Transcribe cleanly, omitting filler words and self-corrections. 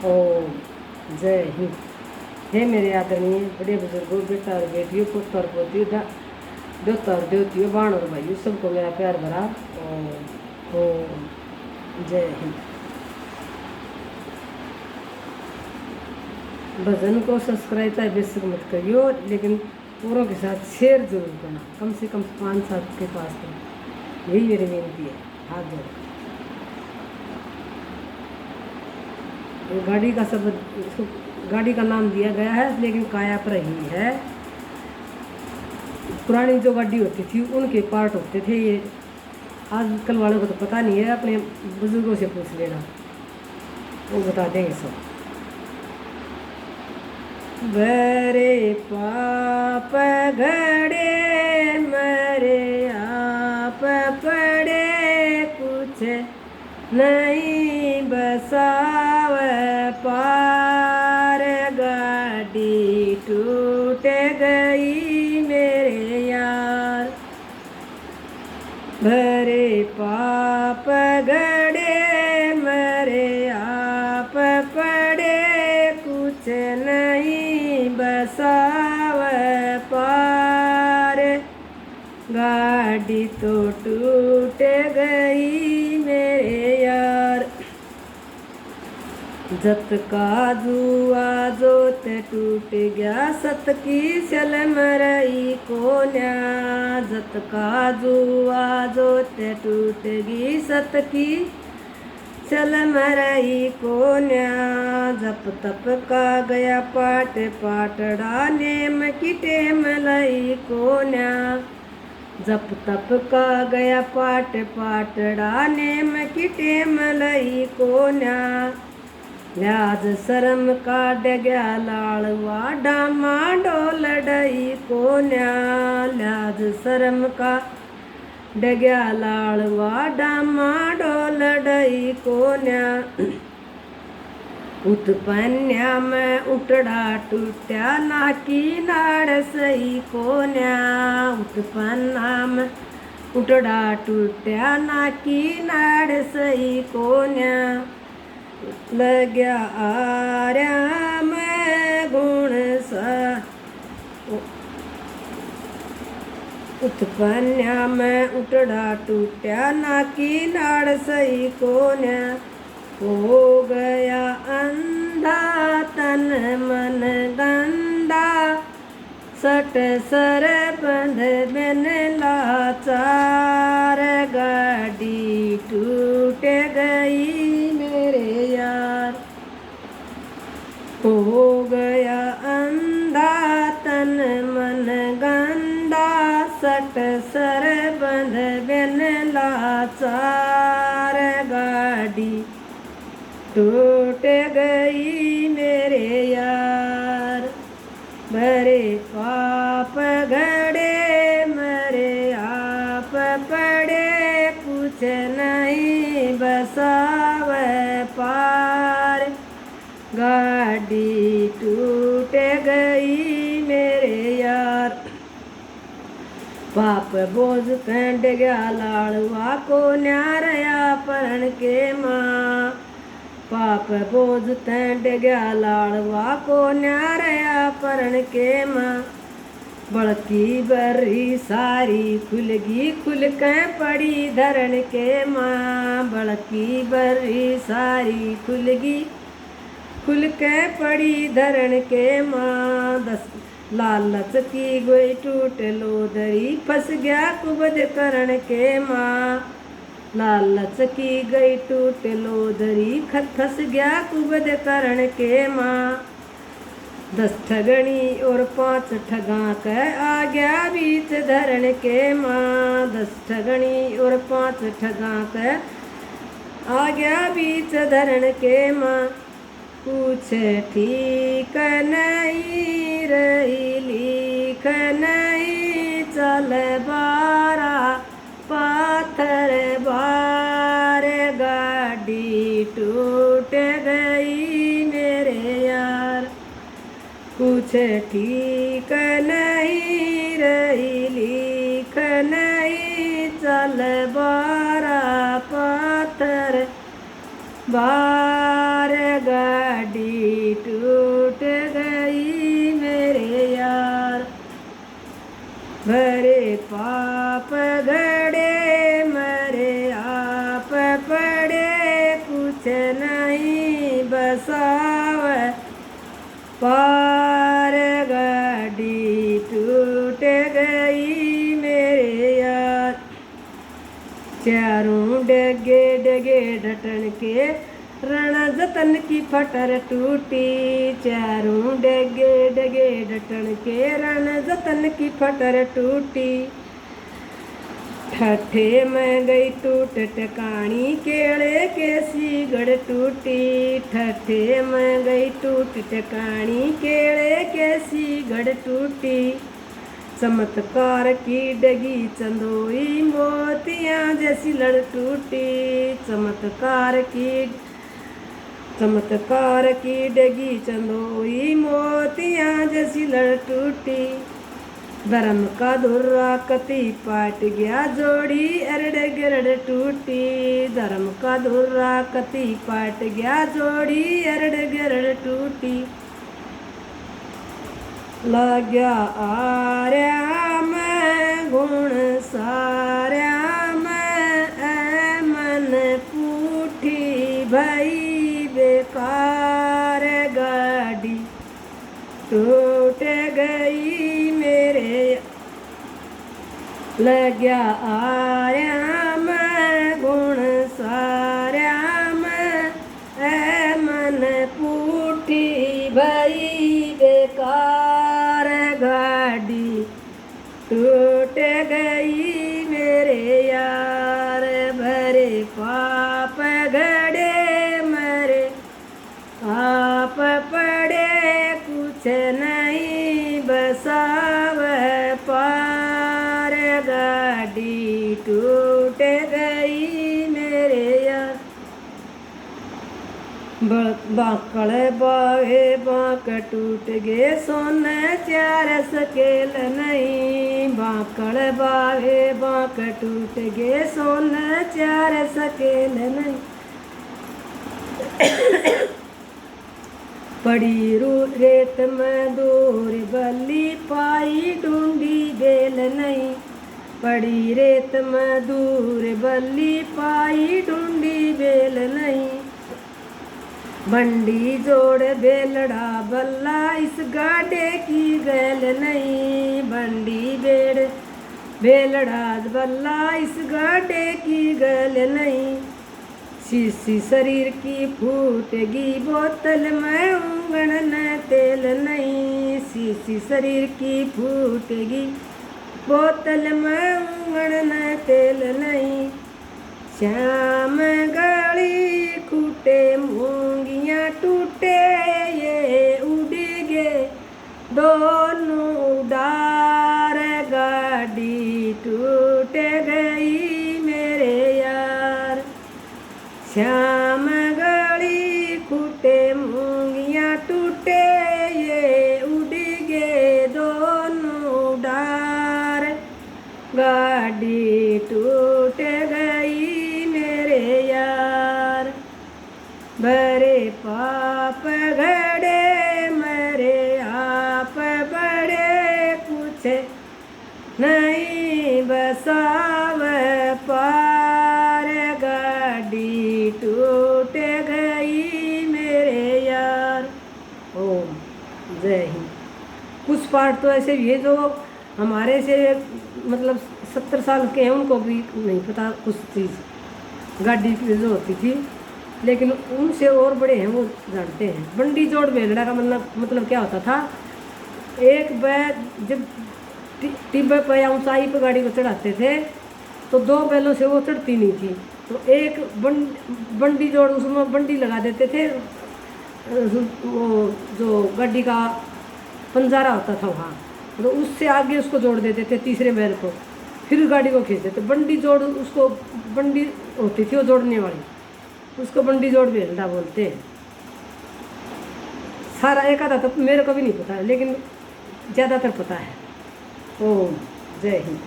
ओम जय हिंद। हे मेरे आदरणीय बड़े बुजुर्गों, बेटा और बेटियों, पुत्र और पोतियों, देवता और देवतियों, बाण और भाइयों, सबको मेरा प्यार भरा ओम जय हिंद। भजन को सब्सक्राइब चाहे बेशक मत करियो, लेकिन पूरों के साथ शेयर जरूर करना, कम से कम 5-7 के पास तो। यही मेरी विनती है, हाथ जोड़। गाड़ी का शब्द, गाड़ी का नाम दिया गया है, लेकिन काया पर ही है। पुरानी जो गाड़ी होती थी उनके पार्ट होते थे ये। आजकल वालों को तो पता नहीं है, अपने बुजुर्गों से पूछ लेना, वो बता देंगे सब। बरे पाप घड़े मरे आप पड़े, कुछ नहीं बसाव पार, गाड़ी टूट गई मेरे यार। भरे पाप गड़े मरे आप पड़े, कुछ नहीं बसाव पार, गाड़ी तो टूट गई मेरे यार। जत का जुआ जोत टूट गया, सत की सल मरई कोन्या। जत का जुआ जोत टूट गई, सत की चल मरई कोन्या। जप तप का गया पाट पाटड़ा, नेम की टेम लई कोन्या। जप तप का गया पाट पाटड़ा, नेम की टेम लई कोन्या। लाज शर्म का डग्या लाड़वा, डामा डोल डई कोन्या। लाज शर्म का डग्या लाड़वा, डामा डोल डई कोन्या। उत्पन्या में उटड़ा टूट्या, नाकी नाड़ सही कोन्या। उत्पन्ना में उटड़ा टूट्या, नाकी नाड़ सही कोन्या। लग्या आर्या में गुण सा, उत्पन्या में उटड़ा टूट्या, नाकी नाड़ सही कोन्या। हो गया अंधा तन मन गंदा, सट सर बंध बिन लाचार, गाड़ी टूट गई मेरे यार। हो गया अंधा तन मन गंदा, सट सर बंध बिन लाचार, गाड़ी टूट गई मेरे यार। भरे पाप घड़े मरे आप पड़े, कुछ नहीं बसाव पार, गाड़ी टूट गई मेरे यार। पाप बोझ पेंड गया लाड़वा को, न्यारया परण के माँ। पाप बोझ तेंड गया लाड़वा को, न्यारया परण के माँ। बड़की बर्री सारी खुलगी, खुल के पड़ी धरण के माँ। बड़की बर्री सारी खुलगी, खुल के पड़ी धरण के माँ। 10 लालच की गोई टूट लोदरी, फंस गया कुबद करण के माँ। लालच की गई टूट लोदरी, फंस गया कुबद करण के माँ। 10 ठगणी और 5 ठगा के, आ गया बीच धरण के माँ। 10 ठगणी और 5 ठगा के, आ गया बीच धरण के माँ। कुछ ठीक नहीं रही लिख नहीं, चल बारा पाथर बार, गाड़ी टूट गई मेरे यार। कुछ ठीक नहीं रही लिख नहीं, चल बारा पाथर बार, गाड़ी नहीं बसावे पार, गाड़ी टूट गई मेरे यार। चारों डगे डगे ढटन के रण जतन की फटर टूटी, चारों डगे डगे ढटन के रण जतन की फटर टूटी। ठठे में गई टूट टकानी केले के सीगड़ टूटी, ठठे में गई टूट टकानी केले के सीगड़ टूटी। चमत्कार की डगी चंदोई मोतियाँ जैसी लड़ टूटी, चमत्कार की डगी चंदोई मोतियाँ जैसी लड़ टूटी। धर्म का धुर्रा कति पाट गया जोड़ी अरड़ गिरड़ टूटी, धर्म का धुर्रा कति पाट गया जोड़ी अरड़ गिरड़ टूटी। लाग्या आर्या में गुण सार्या में ऐ मन पूठी भई बेकार, गाड़ी टूट गई मेरे। लाग्या आर्या में गुण सार्या में ऐ मन पूठी भई बेकार, गाड़ी टूट गई मेरे यार। भरे पाप घड़े मरे आप पड़े कुछ नहीं बसाव पार, गाड़ी टूट गई मेरे यार। बांकड़ बावे बांक टूट गे सोने चार सकेल नहीं, बांकड़ बावे बांक टूट गे सोने चार सकेल नहीं। पड़ी रेत में दूर बल्ली पाई ढूंढी बेल नहीं, पड़ी रेत में दूर बल्ली पाई ढूंढी बेल नहीं। बंडी जोड़ बेलड़ा बल्ला इस गाडे की गैल नहीं, बंडी बेलड़ा बल्ला इस गाडे की गैल नहीं। शीशी शरीर की फूटेगी बोतल में उंगन न तेल नहीं, शीशी शरीर की फूटेगी बोतल में उंगन न तेल नहीं। श्याम गली खूटे मूंगियाँ टूटे ये उड़ गए दोनों डार, गाड़ी टूट गई मेरे यार। श्याम गली खूटे मूंगियाँ टूटे ये उड़ गए दोनों डार, गाड़ी टूट गई मेरे यार। भरे पाप घड़े मरे आप बड़े कुछ नहीं बसाव पार, गाड़ी टूट गई मेरे यार। ओम जय हिंद। कुछ पाठ तो ऐसे भी है जो हमारे से मतलब 70 साल के हैं, उनको भी नहीं पता कुछ चीज़ गाड़ी की जो होती थी, लेकिन उनसे और बड़े हैं वो जानते हैं। बंडी जोड़ बेलड़ा का मतलब क्या होता था, एक बैल जब टिब्बे पर या ऊंचाई पर गाड़ी को चढ़ाते थे तो दो बैलों से वो चढ़ती नहीं थी, तो एक बंडी जोड़ उसमें बंडी लगा देते थे, वो जो गाड़ी का पंजारा होता था वहाँ, तो उससे आगे उसको जोड़ देते थे तीसरे बैल को, फिर गाड़ी को खींचते थे। बंडी जोड़ उसको बंडी होती थी वो जोड़ने वाली, उसको बंडी जोड़ बेलड़ा बोलते हैं। सारा एक आधा तो मेरे को भी नहीं पता है, लेकिन ज़्यादातर पता है। ओम जय हिंद।